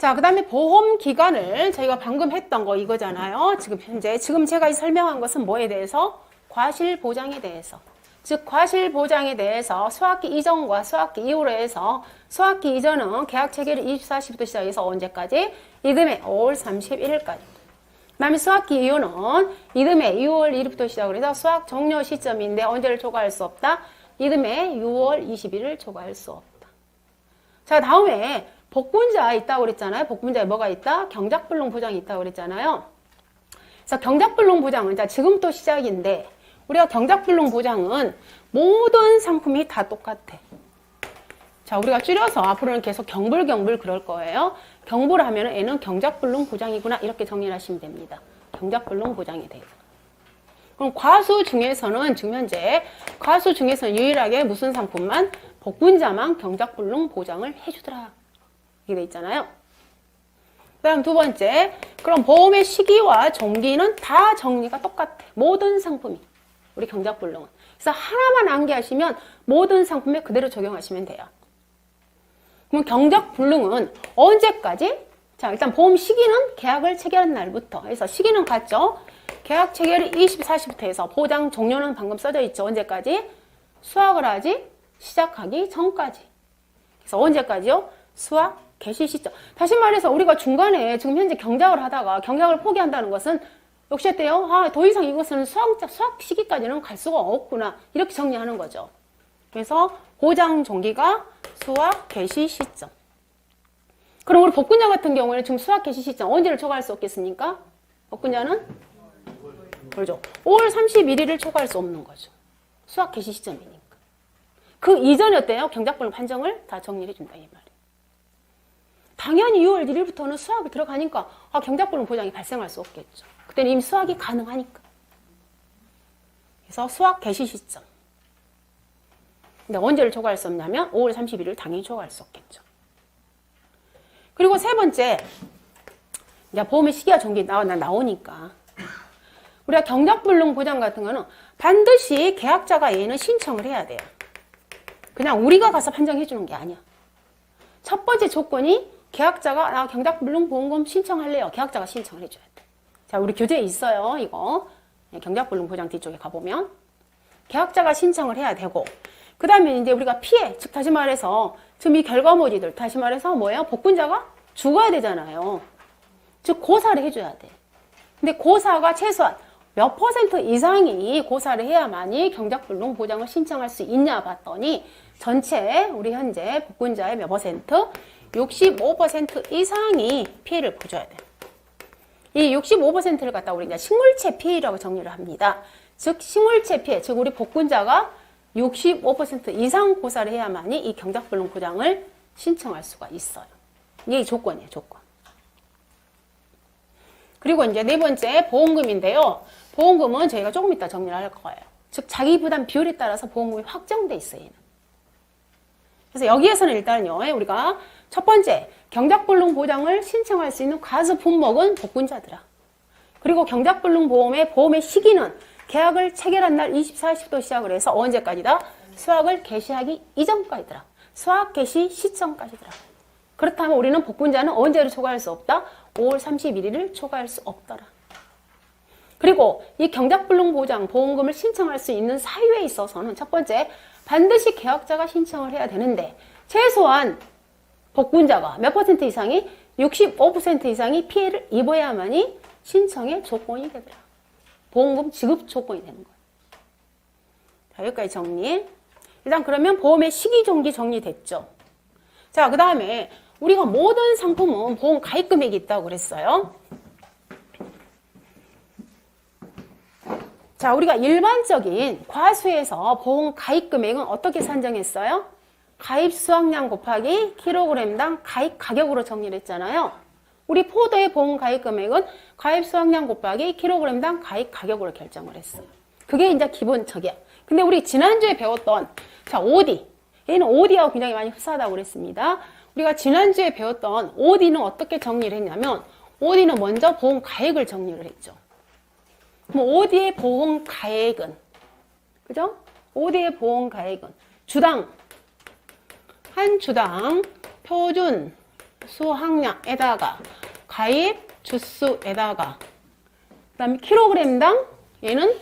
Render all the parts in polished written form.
자, 그 다음에 보험 기간을 저희가 방금 했던 거 이거잖아요. 지금 제가 설명한 것은 뭐에 대해서? 과실 보장에 대해서. 즉, 과실 보장에 대해서 수학기 이전과 수학기 이후로 해서 수학기 이전은 계약 체결이 24시부터 시작해서 언제까지? 이듬해 5월 31일까지. 그 다음에 수학기 이후는 이듬해 6월 1일부터 시작을 해서 수학 종료 시점인데 언제를 초과할 수 없다? 이듬해 6월 21일을 초과할 수 없다. 자, 다음에 복분자 있다고 그랬잖아요. 복분자에 뭐가 있다? 경작불능 보장이 있다고 그랬잖아요. 그래서 경작불능 보장은 자, 지금부터 시작인데 우리가 경작불능 보장은 모든 상품이 다 똑같아. 자, 우리가 줄여서 앞으로는 계속 경불 그럴 거예요. 경불 하면은 얘는 경작불능 보장이구나 이렇게 정리를 하시면 됩니다. 경작불능 보장에 대해서. 그럼 과수 중에서는 지금 현재 과수 중에서는 유일하게 무슨 상품만? 복분자만 경작불능 보장을 해주더라. 이렇게 돼 있잖아요. 그 다음 두 번째, 그럼 보험의 시기와 종기는 다 정리가 똑같아. 모든 상품이. 우리 경작불능은. 그래서 하나만 암기하시면 모든 상품에 그대로 적용하시면 돼요. 그럼 경작불능은 언제까지? 자, 일단 보험 시기는 계약을 체결한 날부터 해서 시기는 같죠? 계약 체결이 24시부터 해서 보장 종료는 방금 써져 있죠. 언제까지? 수확을 하지? 시작하기 전까지. 그래서 언제까지요? 수확 개시 시점. 다시 말해서 우리가 중간에 지금 현재 경작을 하다가 경작을 포기한다는 것은 역시 어때요? 아, 더 이상 이것은 수확 시기까지는 갈 수가 없구나. 이렇게 정리하는 거죠. 그래서 보장 종기가 수확 개시 시점. 그럼 우리 복분자 같은 경우에는 지금 수확 개시 시점 언제를 초과할 수 없겠습니까? 복분자는? 그렇죠. 5월 31일을 초과할 수 없는 거죠. 수확 개시 시점이니까. 그 이전에 어때요? 경작불능 판정을 다 정리해 준다 이 말이에요. 당연히 6월 1일부터는 수학이 들어가니까 경작불능 보장이 발생할 수 없겠죠. 그때는 이미 수학이 가능하니까. 그래서 수학 개시 시점. 근데 언제를 초과할 수 없냐면 5월 31일 당연히 초과할 수 없겠죠. 그리고 세 번째, 이제 보험의 시기와 종기 나오니까 우리가 경작불능 보장 같은 거는 반드시 계약자가 얘는 신청을 해야 돼요. 그냥 우리가 가서 판정해 주는 게 아니야. 첫 번째 조건이 계약자가 나 경작불능 보험금 신청할래요. 계약자가 신청을 해줘야 돼. 자, 우리 교재에 있어요. 이거 경작불능 보장 뒤쪽에 가보면 계약자가 신청을 해야 되고 그 다음에 이제 우리가 피해, 즉 다시 말해서 지금 이 결과모지들 다시 말해서 뭐예요? 복분자가 죽어야 되잖아요. 즉 고사를 해줘야 돼. 근데 고사가 최소한 몇 % 이상이 고사를 해야만이 경작불능 보장을 신청할 수 있냐 봤더니 전체 우리 현재 복분자의 몇 %? 65% 이상이 피해를 보줘야 돼. 이 65%를 갖다 우리 이제 식물체 피해라고 정리를 합니다. 즉 식물체 피해, 즉 우리 복분자가 65% 이상 고사를 해야만이 이 경작불능 보장을 신청할 수가 있어요. 이게 조건이에요, 조건. 그리고 이제 네 번째 보험금인데요. 보험금은 저희가 조금 이따 정리를 할 거예요. 즉 자기 부담 비율에 따라서 보험금이 확정돼 있어요. 얘는. 그래서 여기에서는 일단요, 우리가 첫 번째 경작불능 보장을 신청할 수 있는 과수 품목은 복분자더라. 그리고 경작불능 보험의 시기는 계약을 체결한 날 24시부터 시작을 해서 언제까지다? 수확을 개시하기 이전까지더라. 수확 개시 시점까지더라. 그렇다면 우리는 복분자는 언제를 초과할 수 없다? 5월 31일을 초과할 수 없더라. 그리고 이 경작불능 보장 보험금을 신청할 수 있는 사유에 있어서는 첫 번째, 반드시 계약자가 신청을 해야 되는데 최소한 복분자가 몇 % 이상이? 65% 이상이 피해를 입어야만이 신청의 조건이 되더라. 보험금 지급 조건이 되는 거예요. 자, 여기까지 정리. 일단 그러면 보험의 시기 종기 정리됐죠. 자, 그 다음에 우리가 모든 상품은 보험 가입 금액이 있다고 그랬어요. 자, 우리가 일반적인 과수에서 보험 가입 금액은 어떻게 산정했어요? 가입 수확량 곱하기 킬로그램당 가입 가격으로 정리를 했잖아요. 우리 포도의 보험 가입 금액은 가입 수확량 곱하기 킬로그램당 가입 가격으로 결정을 했어요. 그게 이제 기본적이야. 근데 우리 지난주에 배웠던 자, OD. 얘는 OD하고 굉장히 많이 흡사하다고 그랬습니다. 우리가 지난주에 배웠던 OD는 어떻게 정리를 했냐면 OD는 먼저 보험 가액을 정리를 했죠. 그럼 OD의 보험 가액은 그죠? OD의 보험 가액은 주당 한 주당 표준 수확량에다가 가입 주수에다가 그다음에 킬로그램당 얘는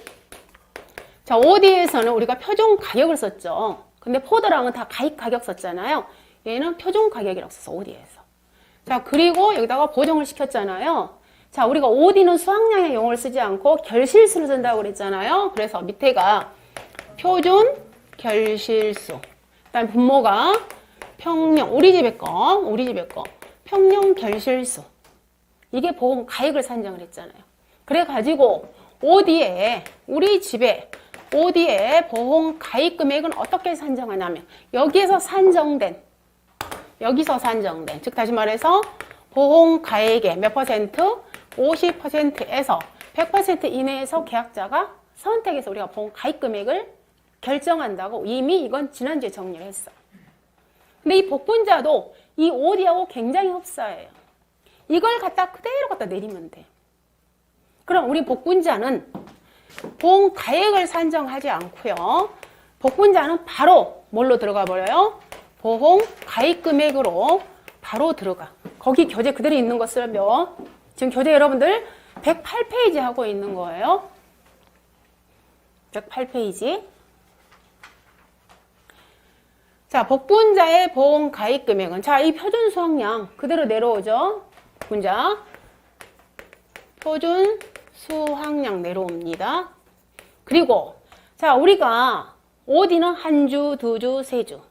자 OD에서는 우리가 표준 가격을 썼죠. 근데 포도랑은 다 가입 가격 썼잖아요. 얘는 표준 가격이라고 썼어 OD에서. 자 그리고 여기다가 보정을 시켰잖아요. 자 우리가 OD는 수확량의 용어를 쓰지 않고 결실수를 쓴다고 그랬잖아요. 그래서 밑에가 표준 결실수. 그다음 분모가 평년 우리 집의 거 평년 결실수. 이게 보험 가액을 산정을 했잖아요. 그래가지고 OD에 우리 집에 OD에 보험 가입 금액은 어떻게 산정하냐면 여기서 산정된 즉 다시 말해서 보험 가액의 몇 퍼센트? 50%에서 100% 이내에서 계약자가 선택해서 우리가 보험 가입 금액을 결정한다고 이미 이건 지난주에 정리를 했어. 근데 이 복분자도 이 OD하고 굉장히 흡사해요. 이걸 그대로 갖다 내리면 돼. 그럼 우리 복분자는 보험 가액을 산정하지 않고요. 복분자는 바로 뭘로 들어가 버려요? 보험 가입 금액으로 바로 들어가. 거기 교재 그대로 있는 거 쓰면 지금 교재 여러분들 108페이지 하고 있는 거예요. 108페이지. 자, 복분자의 보험 가입 금액은 자, 이 표준 수확량 그대로 내려오죠. 복분자 표준 수확량 내려옵니다. 그리고 자, 우리가 OD는 한 주, 두 주, 세 주.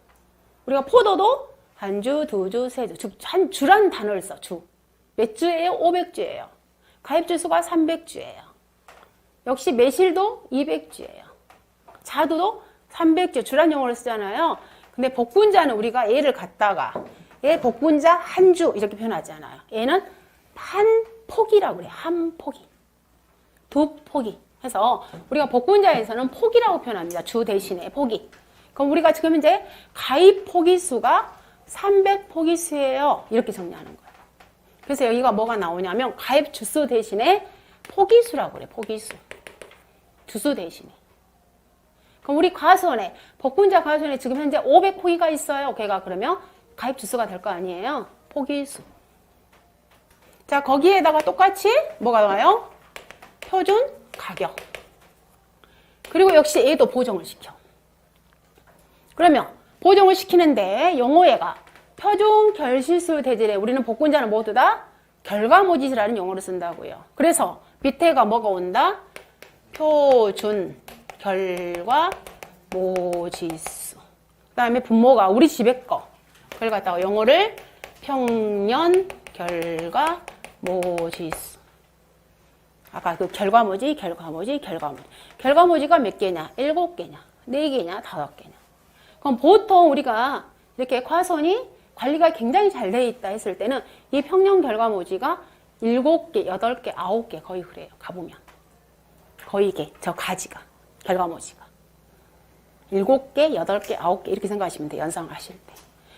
우리가 포도도 한 주, 두 주, 세 주. 즉, 한 주란 단어를 써. 주. 몇 주예요? 500주예요. 가입주수가 300주예요. 역시 매실도 200주예요. 자두도 300주. 주란 용어를 쓰잖아요. 근데 복분자는 우리가 얘를 갖다가 얘 복분자 한 주 이렇게 표현하잖아요. 얘는 한 포기라고 그래요. 한 포기. 두 포기. 해서 우리가 복분자에서는 포기라고 표현합니다. 주 대신에 포기. 그럼 우리가 지금 현재 가입 포기수가 300포기수예요. 이렇게 정리하는 거예요. 그래서 여기가 뭐가 나오냐면 가입 주수 대신에 포기수라고 그래요. 포기수. 주수 대신에. 그럼 우리 과수원에 복분자 과수원에 지금 현재 500포기가 있어요. 걔가 그러면 가입 주수가 될 거 아니에요. 포기수. 자 거기에다가 똑같이 뭐가 나와요? 표준 가격. 그리고 역시 얘도 보정을 시켜. 그러면 보정을 시키는데 용어가 표준 결실수 대질에 우리는 복분자는 모두 다 결과모지수라는 용어를 쓴다고요. 그래서 밑에가 뭐가 온다? 표준 결과모지수. 그 다음에 분모가 우리 집의 거. 그걸 갖다가 용어를 평년 결과모지수. 아까 그 결과모지. 결과모지가 몇 개냐? 7개냐? 4개냐? 5개냐? 그럼 보통 우리가 이렇게 과손이 관리가 굉장히 잘 되어 있다 했을 때는 이 평년 결과모지가 7개, 8개, 9개 거의 그래요. 가보면. 거의 저 가지가. 결과모지가. 7개, 8개, 9개 이렇게 생각하시면 돼요. 연상하실 때.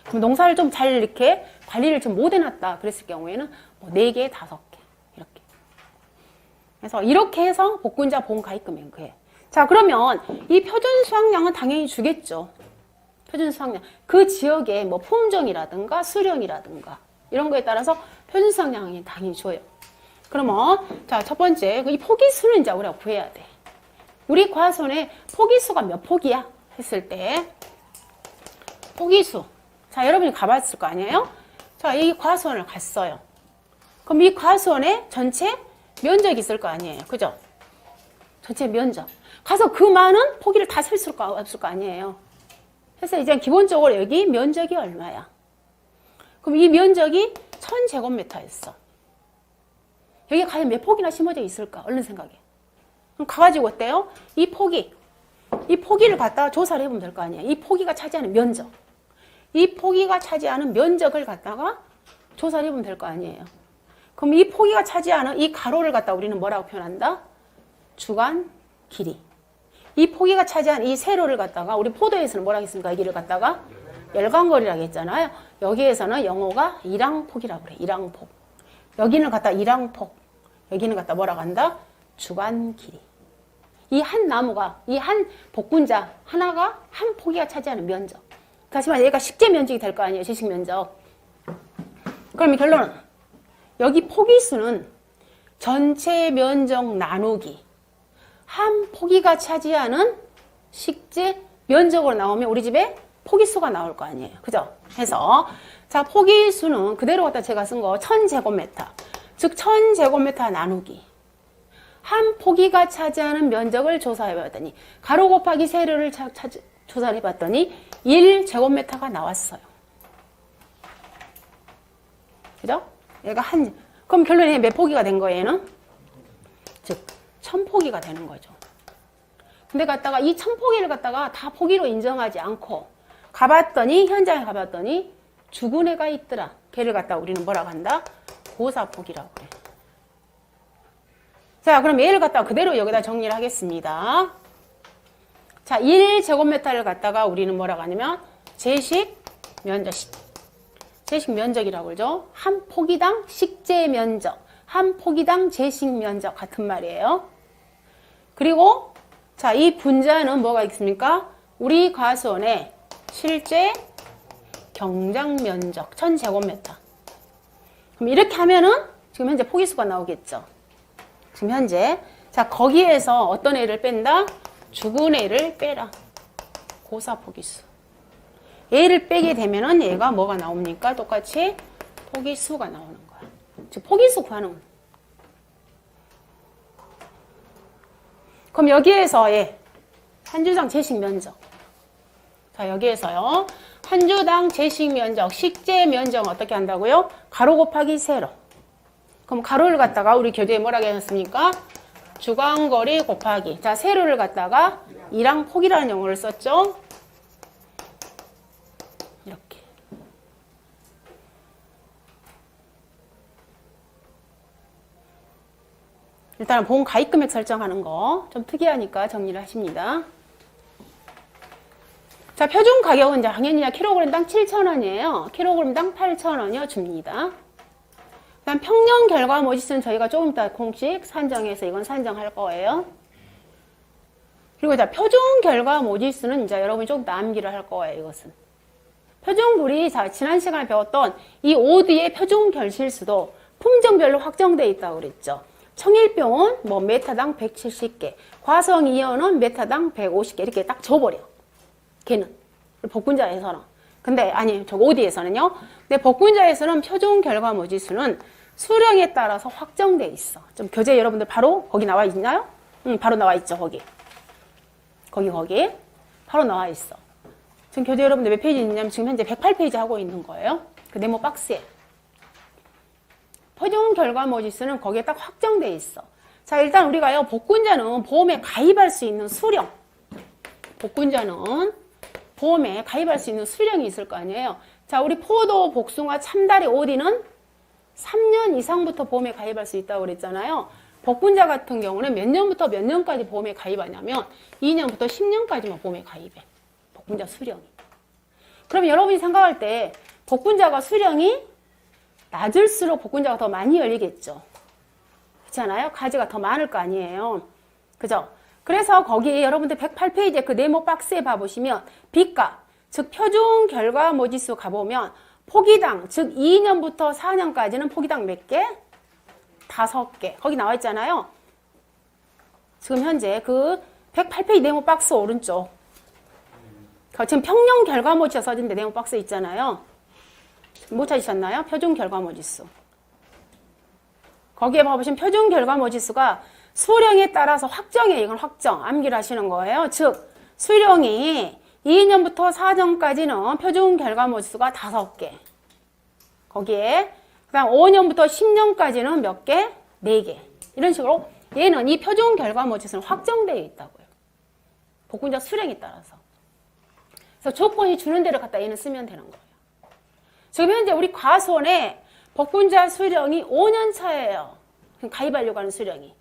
그럼 농사를 좀 잘 이렇게 관리를 좀 못 해놨다 그랬을 경우에는 뭐 4개, 5개 이렇게. 그래서 이렇게 해서 복분자 보험 가입금액은 그래. 자 그러면 이 표준 수확량은 당연히 주겠죠. 표준 수확량. 그 지역의 뭐 품종이라든가 수령이라든가 이런 거에 따라서 표준 수확량이 당연히 줘요. 그러면 자 첫 번째 이 포기수는 이제 우리가 구해야 돼. 우리 과손에 포기수가 몇 포기야? 했을 때 포기수. 자 여러분이 가봤을 거 아니에요? 자 이 과수원을 갔어요. 그럼 이 과수원에 전체 면적이 있을 거 아니에요. 그죠? 전체 면적. 가서 그 많은 포기를 다 셀 수 없을 거 아니에요. 그래서 이제 기본적으로 여기 면적이 얼마야? 그럼 이 면적이 1000제곱미터였어. 여기 과연 몇 포기나 심어져 있을까? 얼른 생각해. 그럼 가가지고 어때요? 이 포기를 갖다가 조사를 해보면 될 거 아니에요. 이 포기가 차지하는 면적. 이 포기가 차지하는 면적을 갖다가 조사를 해보면 될 거 아니에요. 그럼 이 포기가 차지하는 이 가로를 갖다 우리는 뭐라고 표현한다? 주간 길이. 이 포기가 차지한 이 세로를 갖다가 우리 포도에서는 뭐라고 했습니까? 이 길을 갖다가 열간거리라고 했잖아요. 여기에서는 영어가 일항폭이라고 그래. 일항폭. 여기는 갖다 일항폭. 여기는 갖다 뭐라고 한다? 주간 길이. 이 한 나무가 이 한 복분자 하나가 한 포기가 차지하는 면적. 다시 말해 얘가 식재 면적이 될 거 아니에요. 지식 면적. 그럼 결론은 여기 포기수는 전체 면적 나누기 한 포기가 차지하는 식재 면적으로 나오면 우리 집에 포기수가 나올 거 아니에요. 그죠? 해서 자, 포기수는 그대로 갖다 제가 쓴 거 1000제곱미터. 즉 1000제곱미터 나누기 한 포기가 차지하는 면적을 조사해 봤더니 가로 곱하기 세로를 조사해 봤더니 1제곱미터가 나왔어요. 그죠? 얘가 그럼 결론에 몇 포기가 된 거예요, 얘는? 즉 1000포기가 되는 거죠. 근데 갖다가 이 1000포기를 갖다가 다 포기로 인정하지 않고 가봤더니 현장에 가봤더니 죽은 애가 있더라. 걔를 갖다 우리는 뭐라고 한다? 고사포기라고 그래. 자, 그럼 얘를 갖다가 그대로 여기다 정리를 하겠습니다. 자, 1제곱미터를 갖다가 우리는 뭐라고 하냐면 제식 면적이라고 그러죠. 한 포기당 식재 면적, 한 포기당 제식 면적 같은 말이에요. 그리고 자, 이 분자는 뭐가 있습니까? 우리 과수원의 실제 경작 면적 1000제곱미터. 그럼 이렇게 하면은 지금 현재 포기수가 나오겠죠. 지금 현재 자, 거기에서 어떤 애를 뺀다? 죽은 애를 빼라. 고사 포기수. 얘를 빼게 되면은 얘가 뭐가 나옵니까? 똑같이 포기수가 나오는 거야. 즉 포기수 구하는. 그럼 여기에서 한 주당 제식 면적. 자, 여기에서요. 한 주당 제식 면적, 식재 면적 어떻게 한다고요? 가로 곱하기 세로. 그럼 가로를 갖다가 우리 교재에 뭐라고 했습니까? 주간거리 곱하기. 자, 세로를 갖다가 이랑 폭이라는 용어를 썼죠? 이렇게. 일단 보험 가입 금액 설정하는 거 좀 특이하니까 정리를 하십니다. 자, 표준 가격은 이제 당연히 킬로그램당 7,000원이에요. 킬로그램당 8,000원이요 줍니다. 그다음 평년 결과 모지수는 저희가 조금 이따 공식 산정해서 이건 산정할 거예요. 그리고 자, 표준 결과 모지수는 이제 여러분이 조금 더 암기를 할 거예요. 이것은 표준물이 자, 지난 시간에 배웠던 이 오드의 표준 결실수도 품종별로 확정되어 있다고 그랬죠. 청일병은 뭐 메타당 170개, 과성이온은 메타당 150개 이렇게 딱 줘버려. 걔는 복분자에서는. 근데 아니 저 오디에서는요. 근데 복분자에서는 표준 결과 모지수는 수령에 따라서 확정돼 있어. 좀 교재 여러분들 바로 거기 나와 있나요? 응, 바로 나와 있죠. 거기 바로 나와 있어. 지금 교재 여러분들 몇 페이지 있냐면 지금 현재 108페이지 하고 있는 거예요. 그 네모 박스에. 표준 결과 모지수는 거기에 딱 확정돼 있어. 자, 일단 우리가요. 복분자는 보험에 가입할 수 있는 수령. 복분자는 보험에 가입할 수 있는 수령이 있을 거 아니에요. 자, 우리 포도, 복숭아, 참다리, 오디는 3년 이상부터 보험에 가입할 수 있다고 그랬잖아요. 복분자 같은 경우는 몇 년부터 몇 년까지 보험에 가입하냐면 2년부터 10년까지만 보험에 가입해. 복분자 수령이. 그럼 여러분이 생각할 때 복분자가 수령이 낮을수록 복분자가 더 많이 열리겠죠. 그렇잖아요. 가지가 더 많을 거 아니에요. 그죠? 그래서 거기 여러분들 108페이지에 그 네모 박스에 봐보시면 B가 즉 표준 결과 모지수 가보면 포기당 즉 2년부터 4년까지는 포기당 몇 개? 5개. 거기 나와 있잖아요. 지금 현재 그 108페이지 네모 박스 오른쪽 지금 평년 결과 모지수가 써진데 네모 박스 있잖아요. 못 찾으셨나요? 표준 결과 모지수. 거기에 봐보시면 표준 결과 모지수가 수령에 따라서 확정해. 이건 확정. 암기를 하시는 거예요. 즉 수령이 2년부터 4년까지는 표준 결과 모지수가 5개. 거기에 그다음 5년부터 10년까지는 몇 개? 4개. 이런 식으로 얘는 이 표준 결과 모지수는 확정되어 있다고요. 복분자 수령에 따라서. 그래서 조건이 주는 대로 갖다 얘는 쓰면 되는 거예요. 지금 현재 우리 과수원에 복분자 수령이 5년 차예요. 가입하려고 하는 수령이.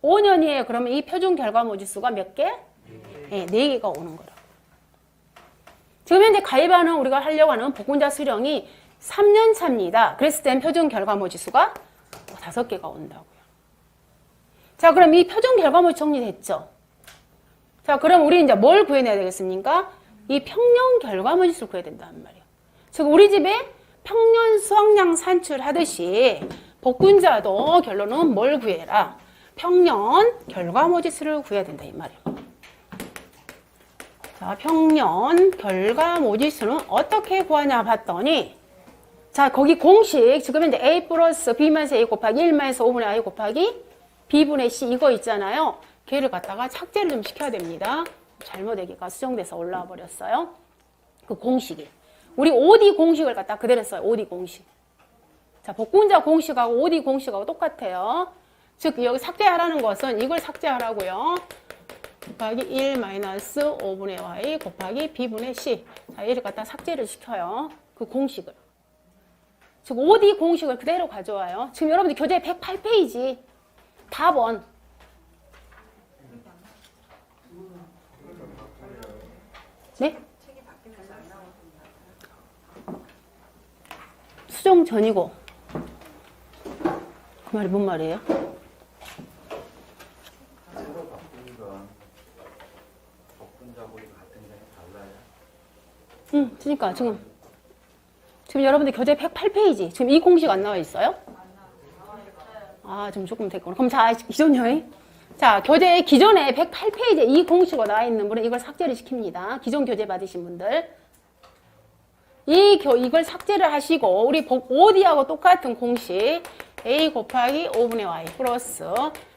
5년이에요. 그러면 이 표준 결과 모지수가 몇 개? 네, 4개가 오는 거라고. 지금 현재 가입하는 우리가 하려고 하는 복분자 수령이 3년 차입니다. 그랬을 땐 표준 결과 모지수가 5개가 온다고요. 자, 그럼 이 표준 결과 모지수 정리됐죠? 자, 그럼 우리 이제 뭘 구해내야 되겠습니까? 이 평년 결과 모지수를 구해야 된단 말이에요. 즉 우리 집에 평년 수확량 산출하듯이 복분자도 결론은 뭘 구해라? 평년 결과모지수를 구해야 된다 이 말이에요. 자, 평년 결과모지수는 어떻게 구하냐 봤더니 자, 거기 공식 지금 현재 A 플러스 B 마이너스 A 곱하기 1 마이너스 5분의 I 곱하기 B분의 C 이거 있잖아요. 걔를 갖다가 착제를 좀 시켜야 됩니다. 잘못 얘기가 수정돼서 올라와 버렸어요. 그 공식이. 우리 OD 공식을 갖다 그대로 써요. OD 공식. 자, 복분자 공식하고 OD 공식하고 똑같아요. 즉 여기 삭제하라는 것은 이걸 삭제하라고요. 곱하기 1 마이너스 5분의 Y 곱하기 B분의 C. 자, 얘를 갖다 삭제를 시켜요. 그 공식을. 즉 OD 공식을 그대로 가져와요. 지금 여러분들 교재 108페이지 답은 네? 수정 전이고 그 말이 뭔 말이에요? 그러니까 지금 여러분들 교재 108페이지 지금 이 공식 안 나와 있어요? 아, 좀 조금 됐구나. 그럼 자, 기존요. 자, 교재 기존에 108페이지에 이 공식으로 나와 있는 분은 이걸 삭제를 시킵니다. 기존 교재 받으신 분들. 이걸 삭제를 하시고 우리 OD하고 똑같은 공식 A 곱하기 5분의 Y 플러스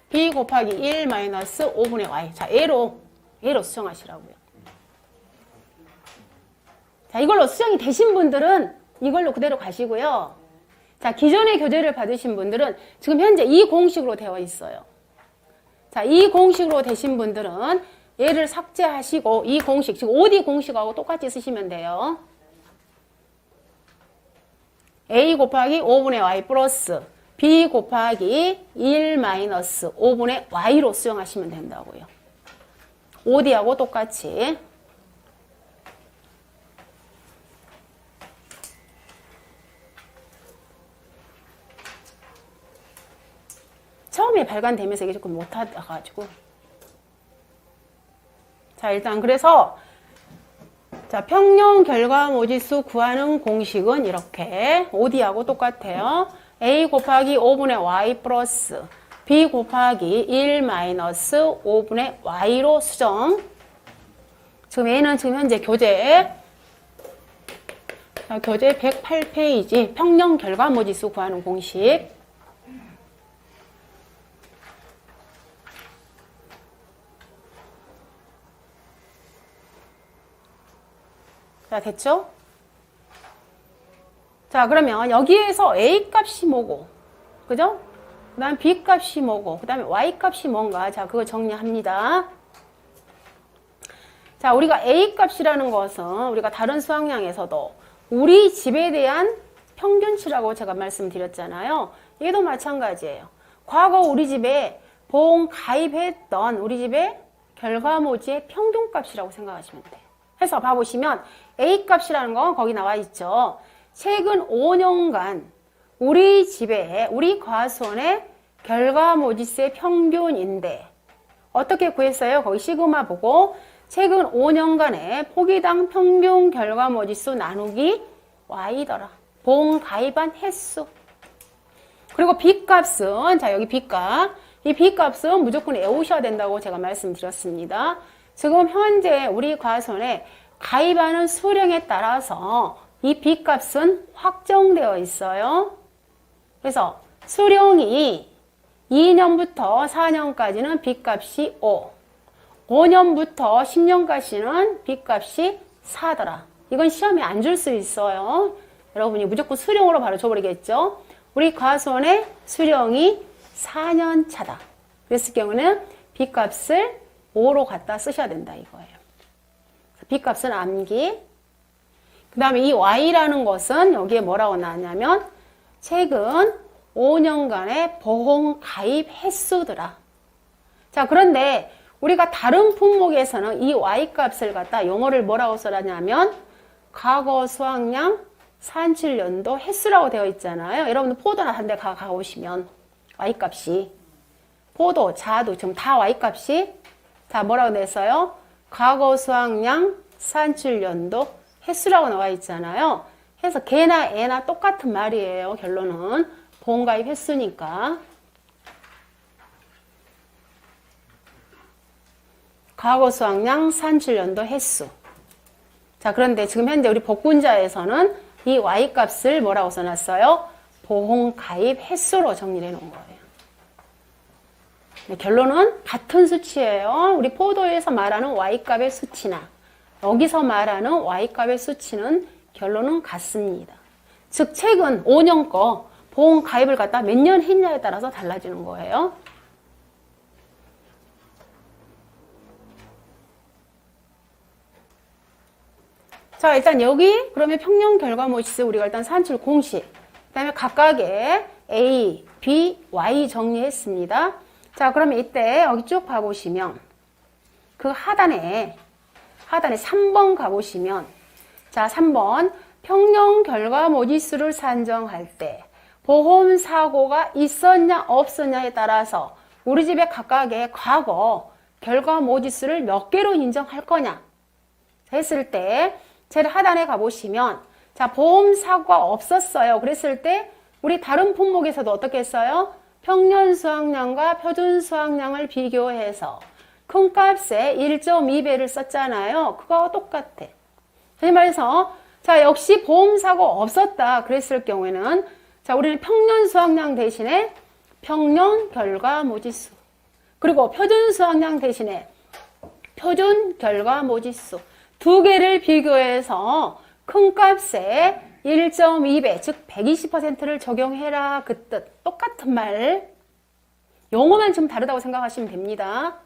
B 곱하기 1 마이너스 5분의 Y. 자, A로 수정하시라고요. 자, 이걸로 수정이 되신 분들은 이걸로 그대로 가시고요. 자, 기존의 교재를 받으신 분들은 지금 현재 이 공식으로 되어 있어요. 자, 이 공식으로 되신 분들은 얘를 삭제하시고 이 공식, 지금 OD 공식하고 똑같이 쓰시면 돼요. A 곱하기 5분의 Y 플러스 B 곱하기 1 마이너스 5분의 Y로 수정하시면 된다고요. OD하고 똑같이. 처음에 발간되면서 이게 조금 못하가지고. 자, 일단 그래서 자, 평년 결과모지수 구하는 공식은 이렇게 OD하고 똑같아요. A 곱하기 5분의 Y 플러스 B 곱하기 1 마이너스 5분의 Y로 수정. 지금 A는 지금 현재 교재 108페이지 평년 결과모지수 구하는 공식. 자, 됐죠? 자, 그러면 여기에서 A 값이 뭐고, 그죠? 그 다음 B 값이 뭐고, 그 다음에 Y 값이 뭔가, 자, 그거 정리합니다. 자, 우리가 A 값이라는 것은 우리가 다른 수학량에서도 우리 집에 대한 평균치라고 제가 말씀드렸잖아요. 얘도 마찬가지예요. 과거 우리 집에 보험 가입했던 우리 집의 결과모지의 평균값이라고 생각하시면 돼요. 해서 봐보시면 A 값이라는 건 거기 나와 있죠. 최근 5년간 우리 집에 우리 과수원의 결과모지수의 평균인데 어떻게 구했어요? 거기 시그마 보고 최근 5년간의 포기당 평균 결과모지수 나누기 Y더라. 보험 가입한 횟수. 그리고 B 값은 자 여기 B 값. 이 B 값은 무조건 외우셔야 된다고 제가 말씀드렸습니다. 지금 현재 우리 과수원에 가입하는 수령에 따라서 이 B 값은 확정되어 있어요. 그래서 수령이 2년부터 4년까지는 B 값이 5, 5년부터 10년까지는 B 값이 4더라. 이건 시험에 안 줄 수 있어요. 여러분이 무조건 수령으로 바로 줘버리겠죠. 우리 과수원의 수령이 4년 차다. 그랬을 경우는 B 값을 5로 갖다 쓰셔야 된다 이거예요. B 값은 암기. 그 다음에 이 Y라는 것은 여기에 뭐라고 나왔냐면 최근 5년간의 보험 가입 횟수더라. 자, 그런데 우리가 다른 품목에서는 이 Y 값을 갖다 용어를 뭐라고 써라냐면 과거 수확량 산출연도 횟수라고 되어 있잖아요. 여러분들 포도나 한 대 가보시면 Y 값이 포도, 자두 지금 다 Y 값이 다 뭐라고 냈어요? 과거 수확량 산출연도 횟수라고 나와 있잖아요. 해서 개나 애나 똑같은 말이에요. 결론은 보험가입 횟수니까. 과거 수확량, 산출연도 횟수. 자, 그런데 지금 현재 우리 복분자에서는 이 Y값을 뭐라고 써놨어요? 보험가입 횟수로 정리를 해놓은 거예요. 네, 결론은 같은 수치예요. 우리 포도에서 말하는 Y값의 수치나 여기서 말하는 Y값의 수치는 결론은 같습니다. 즉 최근 5년 거 보험가입을 갖다 몇 년 했냐에 따라서 달라지는 거예요. 자, 일단 여기 그러면 평년 결과모시스 우리가 일단 산출 공식, 그 다음에 각각의 A, B, Y 정리했습니다. 자, 그러면 이때 여기 쭉 봐보시면 그 하단에 3번 가보시면, 자, 3번 평년 결과모지수를 산정할 때 보험 사고가 있었냐 없었냐에 따라서 우리 집에 각각의 과거 결과모지수를 몇 개로 인정할 거냐 했을 때 제일 하단에 가보시면, 자, 보험 사고가 없었어요. 그랬을 때 우리 다른 품목에서도 어떻게 했어요? 평년 수확량과 표준 수확량을 비교해서 큰 값에 1.2배를 썼잖아요. 그거와 똑같아. 다시 말해서, 자, 역시 보험 사고 없었다 그랬을 경우에는, 자, 우리는 평년 수확량 대신에 평년 결과모지수, 그리고 표준 수확량 대신에 표준 결과모지수 두 개를 비교해서 큰 값에 1.2배, 즉 120%를 적용해라 그 뜻. 똑같은 말. 용어만 좀 다르다고 생각하시면 됩니다.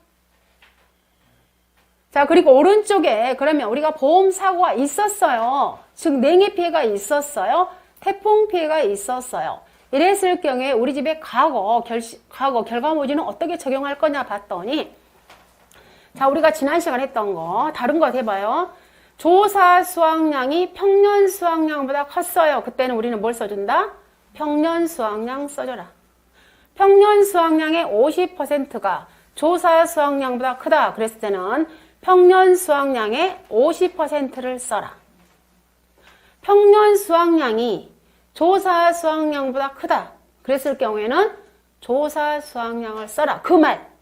자, 그리고 오른쪽에 그러면 우리가 보험 사고가 있었어요. 즉 냉해 피해가 있었어요. 태풍 피해가 있었어요. 이랬을 경우에 우리 집에 과거 결과모지는 어떻게 적용할 거냐 봤더니, 자, 우리가 지난 시간에 했던 거 다른 거 해봐요. 조사 수확량이 평년 수확량보다 컸어요. 그때는 우리는 뭘 써준다? 평년 수확량 써줘라. 평년 수확량의 50%가 조사 수확량보다 크다 그랬을 때는 평년 수확량의 50%를 써라. 평년 수확량이 조사 수확량보다 크다 그랬을 경우에는 조사 수확량을 써라. 그 말.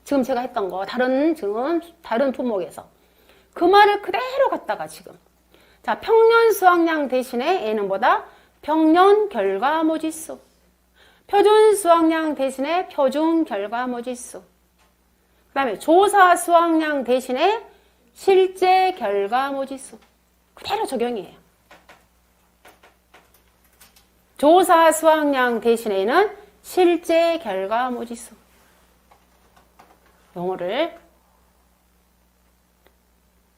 지금 제가 했던 거 다른 품목에서 그 말을 그대로 갖다가 지금, 자, 평년 수확량 대신에 얘는 뭐다? 평년 결과모지수. 표준 수확량 대신에 표준 결과모지수. 그 다음에 조사 수확량 대신에 실제 결과모지수. 그대로 적용이에요. 조사 수확량 대신에는 실제 결과모지수. 용어를.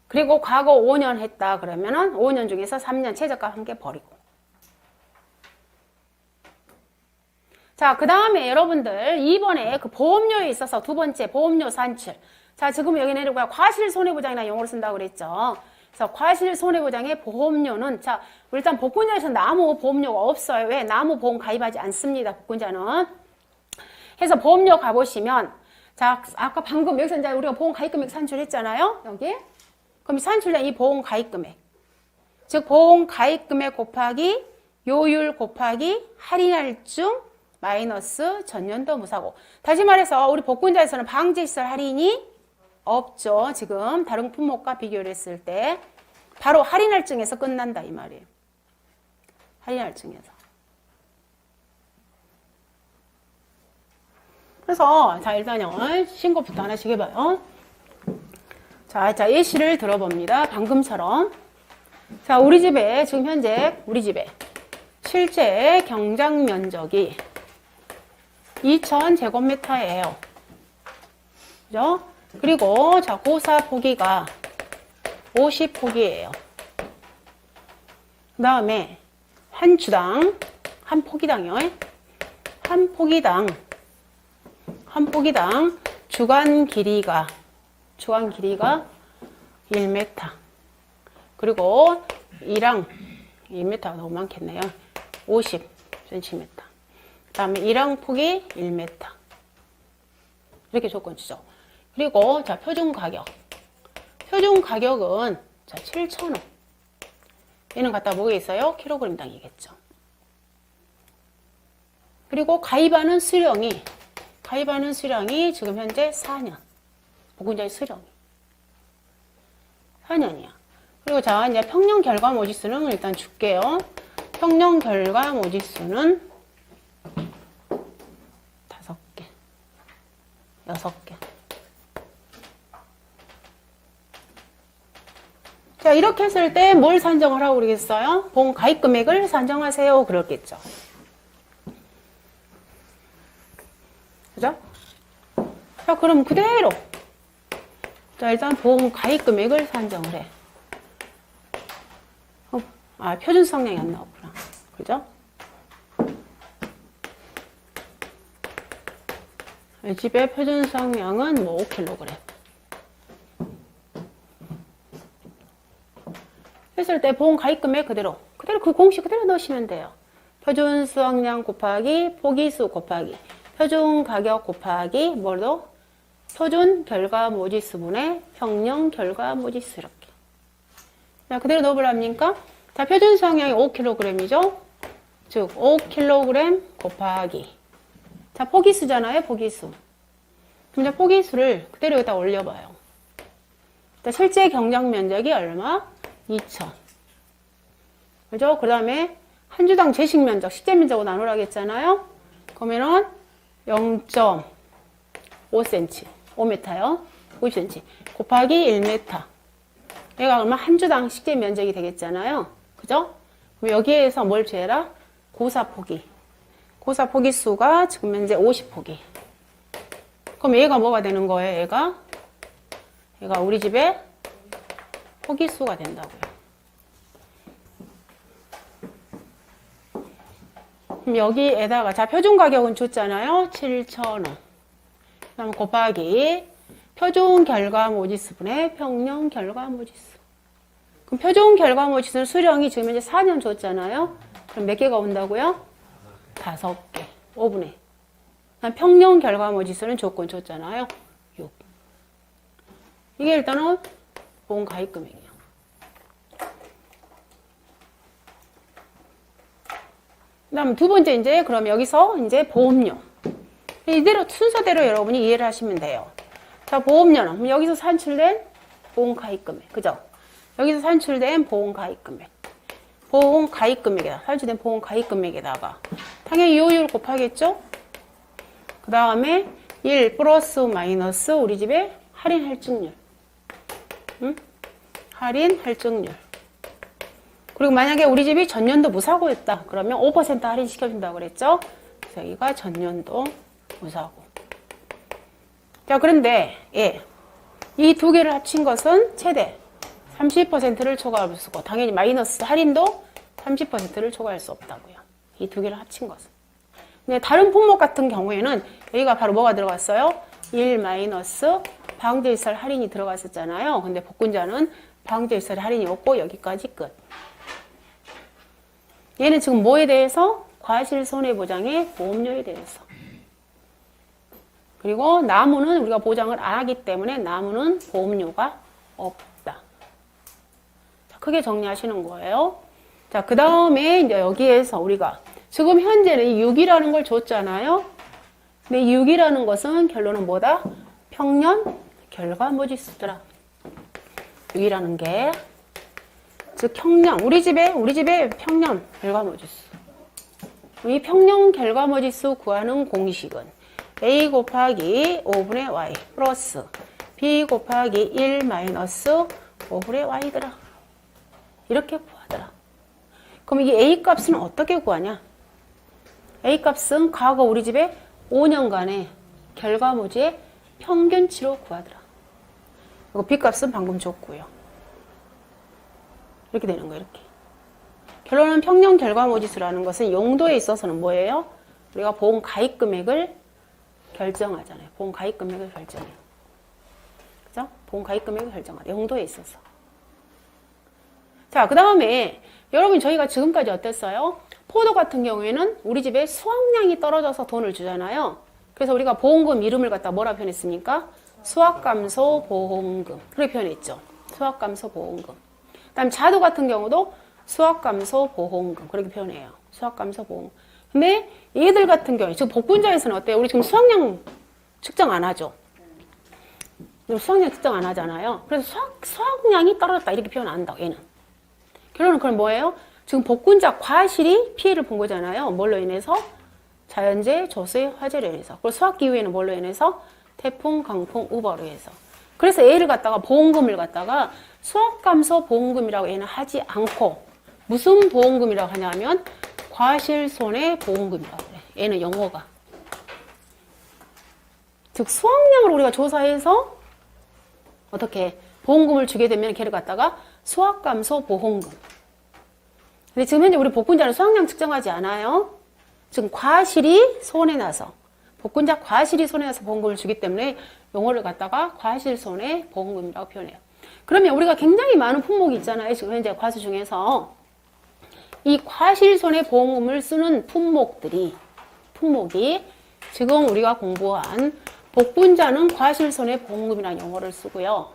그리고 과거 5년 했다 그러면은 5년 중에서 3년 최저가 함께 버리고. 자, 그 다음에 여러분들 2번에 그 보험료에 있어서 두 번째 보험료 산출. 자, 지금 여기 내리고요. 과실손해보장이나 용어를 쓴다고 그랬죠. 그래서 과실손해보장의 보험료는, 자, 일단 복권자에서 나무 보험료가 없어요. 왜? 나무 보험 가입하지 않습니다. 복권자는. 해서 보험료 가보시면, 자, 아까 방금 여기서 이제 우리가 보험 가입 금액 산출했잖아요. 여기. 그럼 산출된 이 보험 가입 금액. 즉, 보험 가입 금액 곱하기 요율 곱하기 할인할증 마이너스 전년도 무사고. 다시 말해서 우리 복권자에서는 방지시설 할인이 없죠. 지금 다른 품목과 비교를 했을 때. 바로 할인할증에서 끝난다 이 말이에요. 할인할증에서. 그래서 자, 일단요 신고부터 하나씩 해봐요. 자, 예시를 들어봅니다. 방금처럼. 자, 우리 집에 지금 현재 우리 집에 실제 경작 면적이 2000제곱미터예요. 그죠? 그리고 자, 고사 포기가 50포기예요. 그 다음에 한 주당 한 포기당이요. 한 포기당 주간 길이가 1m. 그리고 이랑 1m가 너무 많겠네요. 50cm. 그 다음에 이랑 폭이 1m. 이렇게 조건 주죠. 그리고 자, 표준 가격. 표준 가격은 자, 7,000원. 얘는 갖다 뭐겠어요? 킬로그램당이겠죠. 그리고 가입하는 수령이 지금 현재 4년. 보금자의 수령이 4년이야. 그리고 자, 이제 평년 결과 모지수는 일단 줄게요. 평년 결과 모지수는 5개, 6개. 자, 이렇게 했을 때 뭘 산정을 하고 그러겠어요? 보험 가입 금액을 산정하세요. 그렇겠죠. 그죠? 자, 그럼 그대로. 자, 일단 보험 가입 금액을 산정을 해. 표준 수확량이 안 나오구나. 그죠? 이 집의 표준 수확량은 뭐 5kg. 했을 때 보험 가입 금액 그대로 그 공식 그대로 넣으시면 돼요. 표준 수확량 곱하기 포기수 곱하기 표준 가격 곱하기 뭐로? 표준 결과 모지수분의 평년 결과 모지수 이렇게. 자, 그대로 넣어보랍니까? 자, 표준 수확량이 5kg이죠? 즉, 5kg 곱하기. 자, 포기수잖아요, 포기수. 그럼 이제 포기수를 그대로 여기다 올려봐요. 자, 실제 경작 면적이 얼마? 2,000. 그죠? 그 다음에 한 주당 제식 면적, 식재 면적으로 나누라고 했잖아요? 그러면은 0.5cm, 5m요. 50cm. 곱하기 1m. 얘가 그러면 한 주당 식재 면적이 되겠잖아요. 그죠? 그럼 여기에서 뭘 재라? 고사포기. 고사포기 수가 지금 현재 50포기. 그럼 얘가 뭐가 되는 거예요? 얘가 우리 집에 포기 수가 된다고요. 그럼 여기에다가 자, 표준 가격은 줬잖아요. 7,000원. 그다음 곱하기 표준 결과 모지수분의 평년 결과 모지수. 그럼 표준 결과 모지수는 수령이 지금 현재 4년 줬잖아요. 그럼 몇 개가 온다고요? 5개. 5분의. 평년 결과 모지수는 조건 줬잖아요. 6. 이게 일단은 보험 가입 금액이에요. 그다음 두 번째 이제 그럼 여기서 이제 보험료. 이대로 순서대로 여러분이 이해를 하시면 돼요. 자, 보험료는 그럼 여기서 산출된 보험 가입 금액. 그죠? 여기서 산출된 보험 가입 금액. 보험 가입 금액에다 산출된 보험 가입 금액에다가 당연히 이율 곱하겠죠? 그 다음에 1 플러스 마이너스 우리 집의 할인 할증률. 응? 할인 할증률. 그리고 만약에 우리 집이 전년도 무사고였다. 그러면 5% 할인 시켜준다고 그랬죠? 그래서 여기가 전년도 무사고. 자, 그런데 이 두 개를 합친 것은 최대 30%를 초과할 수 없고 당연히 마이너스 할인도 30%를 초과할 수 없다고요. 이 두 개를 합친 것은. 근데 다른 품목 같은 경우에는 여기가 바로 뭐가 들어갔어요? 1 마이너스 방제일설 할인이 들어갔었잖아요. 근데 복근자는 방제일설 할인이 없고 여기까지 끝. 얘는 지금 뭐에 대해서? 과실손해보장의 보험료에 대해서. 그리고 나무는 우리가 보장을 안 하기 때문에 나무는 보험료가 없다. 자, 크게 정리하시는 거예요. 자, 그 다음에 이제 여기에서 우리가 지금 현재는 6이라는 걸 줬잖아요. 근데 6이라는 것은 결론은 뭐다? 평년 결과 모지수더라. 6이라는 게 즉 평년 우리 집의 평년 결과 모지수. 이 평년 결과 모지수 구하는 공식은 a 곱하기 5분의 y 플러스 b 곱하기 1 마이너스 5분의 y더라. 이렇게 구하더라. 그럼 이게 a 값은 어떻게 구하냐? a 값은 과거 우리 집에 5년간의 결과모지의 평균치로 구하더라. 그리고 b 값은 방금 줬고요. 이렇게 되는 거예요. 이렇게. 결론은 평년 결과모지수라는 것은 용도에 있어서는 뭐예요? 우리가 보험 가입 금액을 결정하잖아요. 보험 가입 금액을 결정해요. 그죠? 보험 가입 금액을 결정하죠. 용도에 있어서. 자, 그 다음에 여러분 저희가 지금까지 어땠어요? 포도 같은 경우에는 우리 집에 수확량이 떨어져서 돈을 주잖아요. 그래서 우리가 보험금 이름을 갖다 뭐라 표현했습니까? 수확감소 보험금. 그렇게 표현했죠. 수확감소 보험금. 그다음 자두 같은 경우도 수학감소 보험금. 그렇게 표현해요. 수학감소 보험금. 근데 얘들 같은 경우에, 지금 복분자에서는 어때요? 우리 지금 수학량 측정 안 하죠? 수학량 측정 안 하잖아요. 그래서 수학량이 떨어졌다. 이렇게 표현 안 한다고, 얘는. 결론은 그럼 뭐예요? 지금 복분자 과실이 피해를 본 거잖아요. 뭘로 인해서? 자연재해, 조수의 화재로 인해서. 그리고 수학기후에는 뭘로 인해서? 태풍, 강풍, 우박으로 인해서. 그래서 얘를 갖다가 보험금을 갖다가 수학감소 보험금이라고 얘는 하지 않고 무슨 보험금이라고 하냐면 과실손해보험금이라고 그래. 얘는 용어가. 즉 수학량을 우리가 조사해서 어떻게 보험금을 주게 되면 걔를 갖다가 수학감소 보험금. 근데 지금 현재 우리 복분자는 수학량 측정하지 않아요. 지금 과실이 손해나서 복분자 과실이 손해나서 보험금을 주기 때문에 용어를 갖다가 과실손해보험금이라고 표현해요. 그러면 우리가 굉장히 많은 품목이 있잖아요. 지금 현재 과수 중에서 이 과실손해보험금을 쓰는 품목이 지금 우리가 공부한 복분자는 과실손해보험금이라는 용어를 쓰고요.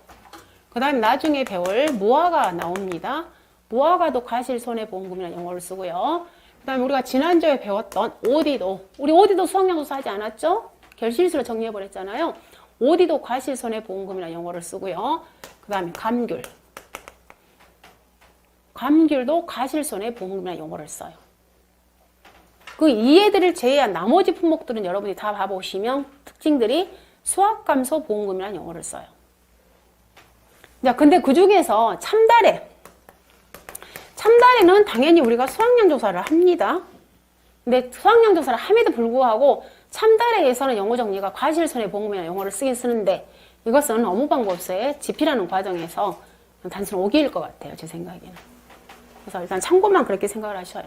그 다음에 나중에 배울 무화과 나옵니다. 무화과도 과실손해보험금이라는 용어를 쓰고요. 그 다음에 우리가 지난주에 배웠던 오디도, 우리 오디도 수학량조사 하지 않았죠? 결실수로 정리해버렸잖아요. 오디도 과실손해보험금이라는 용어를 쓰고요. 그 다음에 감귤도 과실손해보험금이라는 용어를 써요. 그 이해들을 제외한 나머지 품목들은 여러분이 다 봐보시면 특징들이 수학감소보험금이라는 용어를 써요. 자, 근데 그 중에서 참다래는 당연히 우리가 수학량 조사를 합니다. 근데 수학량 조사를 함에도 불구하고 참다래에서는 용어 정리가 과실손해보험금이라는 용어를 쓰긴 쓰는데 이것은 업무방법서의 집필하는 과정에서 단순 오기일 것 같아요. 제 생각에는. 그래서 일단 참고만 그렇게 생각을 하셔요.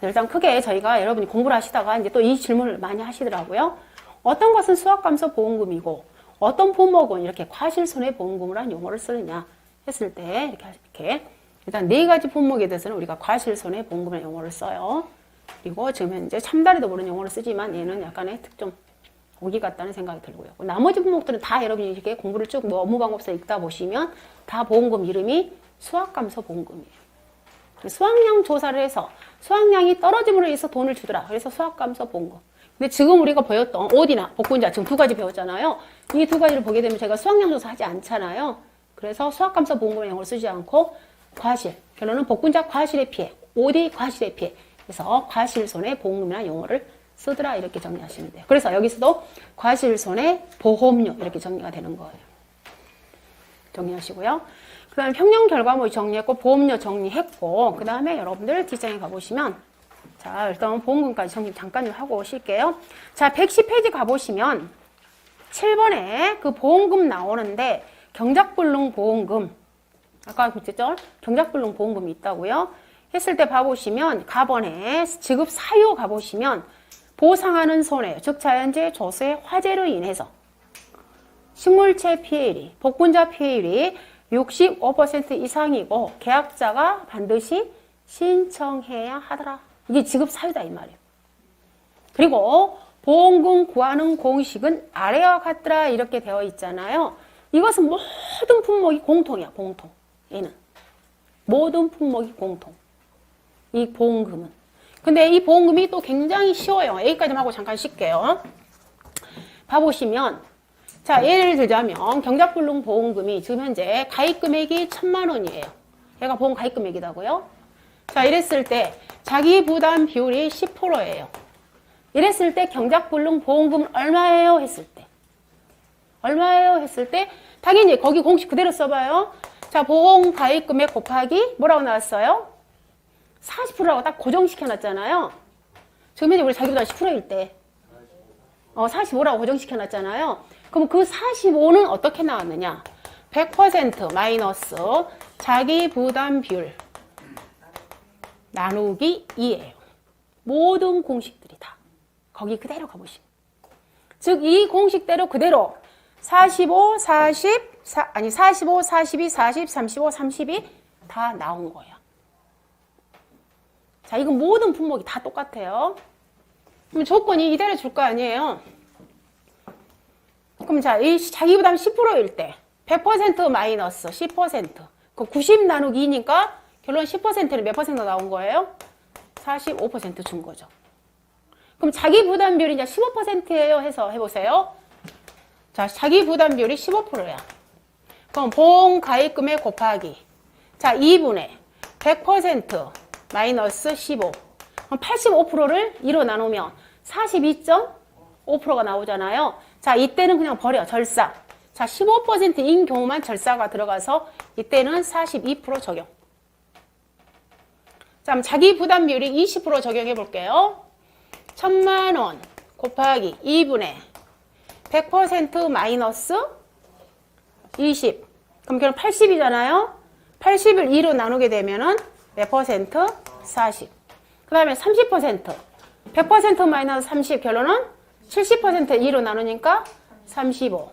일단 크게 저희가 여러분이 공부를 하시다가 이제 또 이 질문을 많이 하시더라고요. 어떤 것은 수학감소보험금이고 어떤 품목은 이렇게 과실손해보험금을 한 용어를 쓰느냐 했을 때 이렇게 일단 네 가지 품목에 대해서는 우리가 과실손해보험금이라는 용어를 써요. 그리고 지금 현재 참다리도 모르는 용어를 쓰지만 얘는 약간의 특좀 오기 같다는 생각이 들고요. 나머지 품목들은 다 여러분이 이렇게 공부를 쭉 업무방법서 읽다 보시면 다 보험금 이름이 수학감소보험금이에요. 수학량 조사를 해서 수학량이 떨어짐으로 인해서 돈을 주더라. 그래서 수학감소보험금. 근데 지금 우리가 배웠던 오디나 복분자 지금 두 가지 배웠잖아요. 이 두 가지를 보게 되면 제가 수학량 조사 하지 않잖아요. 그래서 수학감소보험금의 용어를 쓰지 않고 과실. 결론은 복분자 과실의 피해, 오디 과실의 피해. 그래서 과실손해보험금이라는 용어를 쓰더라 이렇게 정리하시면 돼요. 그래서 여기서도 과실손해보험료 이렇게 정리가 되는 거예요. 정리하시고요. 그 다음에 평형 결과물 정리했고 보험료 정리했고 그 다음에 여러분들 뒷장에 가보시면 자 일단 보험금까지 정리 잠깐 하고 오실게요. 자 110페이지 가보시면 7번에 그 보험금 나오는데 경작불능 보험금 아까 그랬죠? 경작불능 보험금이 있다고요. 했을 때 봐보시면 가번에 지급 사유 가보시면 보상하는 손해, 즉 자연재해, 조세, 화재로 인해서 식물체 피해율이, 복분자 피해율이 65% 이상이고 계약자가 반드시 신청해야 하더라. 이게 지급 사유다 이 말이에요. 그리고 보험금 구하는 공식은 아래와 같더라 이렇게 되어 있잖아요. 이것은 모든 품목이 공통이야. 공통. 얘는 모든 품목이 공통. 이 보험금은. 근데 이 보험금이 또 굉장히 쉬워요. 여기까지만 하고 잠깐 쉴게요. 봐보시면 자 예를 들자면 경작불능 보험금이 지금 현재 가입금액이 1,000만 원이에요. 얘가 보험 가입금액이라고요. 자 이랬을 때 자기 부담 비율이 10%예요. 이랬을 때 경작불능 보험금은 얼마예요? 했을 때 얼마예요? 했을 때 당연히 거기 공식 그대로 써봐요. 자 보험 가입금액 곱하기 뭐라고 나왔어요? 40%라고 딱 고정시켜놨잖아요. 지금 현재 우리 자기 부담 10%일 때 45라고 고정시켜놨잖아요. 그럼 그 45는 어떻게 나왔느냐? 100% 마이너스 자기 부담 비율 나누기 2예요. 모든 공식들이 다 거기 그대로 가보시면. 즉 이 공식대로 그대로 45, 42, 40, 35, 32 다 나온 거예요. 자, 이건 모든 품목이 다 똑같아요. 그럼 조건이 이대로 줄 거 아니에요. 그럼 자, 이 자기 부담 10%일 때 100% 마이너스 10%. 그 90 나누기 2니까 결론 10%는 몇 퍼센트 나온 거예요? 45% 준 거죠. 그럼 자기 부담 비율이 이제 15%예요 해서 해보세요. 자, 자기 부담 비율이 15%야. 그럼 보험 가입금액 곱하기. 자, 2분의 100% 마이너스 15. 그럼 85%를 2로 나누면 42.5%가 나오잖아요. 자, 이때는 그냥 버려. 절사. 자, 15%인 경우만 절사가 들어가서 이때는 42% 적용. 자, 그럼 자기 부담 비율이 20% 적용해 볼게요. 1000만 원 곱하기 2분의 100% 마이너스 20. 그럼 결국 80이잖아요. 80을 2로 나누게 되면은 몇 퍼센트? 40. 그 다음에 30%. 100% 마이너스 30 결론은 70% 2로 나누니까 35.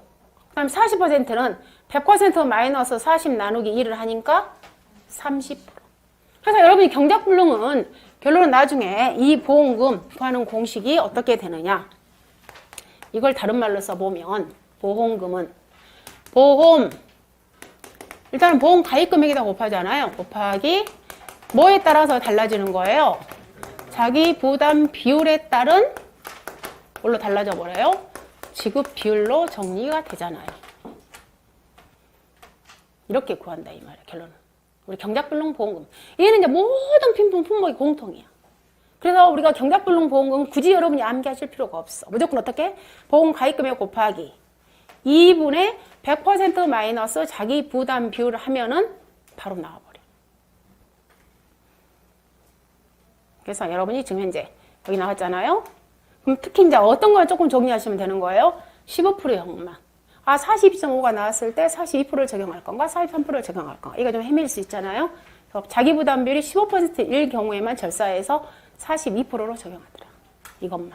그 다음 40%는 100% 마이너스 40 나누기 2를 하니까 30%. 그래서 여러분이 경작불능은 결론은 나중에 이 보험금 구하는 공식이 어떻게 되느냐. 이걸 다른 말로 써보면 보험금은 일단은 보험 가입금액에다 곱하잖아요. 곱하기 뭐에 따라서 달라지는 거예요? 자기 부담 비율에 따른 뭘로 달라져 버려요? 지급 비율로 정리가 되잖아요. 이렇게 구한다 이 말이에요. 결론은. 우리 경작불능 보험금. 얘는 이제 모든 품목이 공통이야. 그래서 우리가 경작불능 보험금 굳이 여러분이 암기하실 필요가 없어. 무조건 어떻게? 보험 가입금액 곱하기 2분의 100% 마이너스 자기 부담 비율을 하면은 바로 나와버려. 그래서 여러분이 지금 현재 여기 나왔잖아요. 그럼 특히 이제 어떤 걸 조금 정리하시면 되는 거예요? 15%형만. 42.5가 나왔을 때 42%를 적용할 건가? 43%를 적용할 건가? 이거 좀 헤맬 수 있잖아요. 그래서 자기 부담 비율이 15%일 경우에만 절사해서 42%로 적용하더라. 이것만.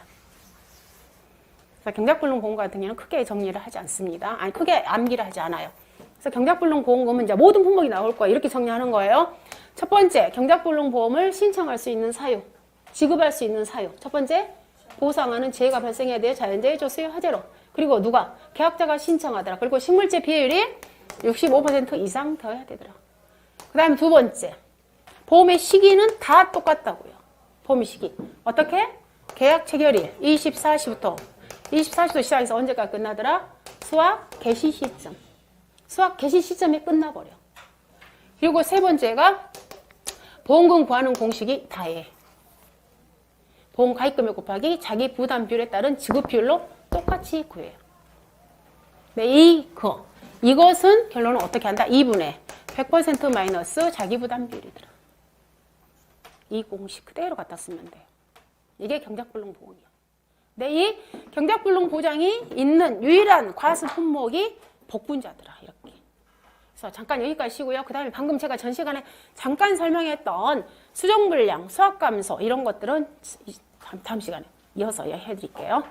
그래서 경작불능 보험금 같은 경우는 크게 정리를 하지 않습니다. 아니, 크게 암기를 하지 않아요. 그래서 경작불능 보험금은 이제 모든 품목이 나올 거예요. 이렇게 정리하는 거예요. 첫 번째, 경작불능 보험을 신청할 수 있는 사유, 지급할 수 있는 사유. 첫 번째, 보상하는 재해가 발생해야 돼요. 자연재해, 조수유, 화재로. 그리고 누가? 계약자가 신청하더라. 그리고 식물재 비율이 65% 이상 되어야 되더라. 그 다음에 두 번째, 보험의 시기는 다 똑같다고요. 보험의 시기. 어떻게? 계약 체결일 24시부터 시작해서 언제까지 끝나더라? 수확 개시 시점. 수확 개시 시점에 끝나버려. 그리고 세 번째가 보험금 구하는 공식이 다해. 보험 가입금액 곱하기 자기 부담 비율에 따른 지급 비율로 똑같이 구해요. 네, 이것은 결론은 어떻게 한다? 2분의 100% 마이너스 자기 부담 비율이더라. 이 공식 그대로 갖다 쓰면 돼요. 이게 경작불능 보험이야. 네, 이 경작불능 보장이 있는 유일한 과수 품목이 복분자더라. 이렇게. 그래서 잠깐 여기까지 쉬고요. 그 다음에 방금 제가 전 시간에 잠깐 설명했던 수정불량, 수확감소 이런 것들은 다음 시간에 이어서 해드릴게요.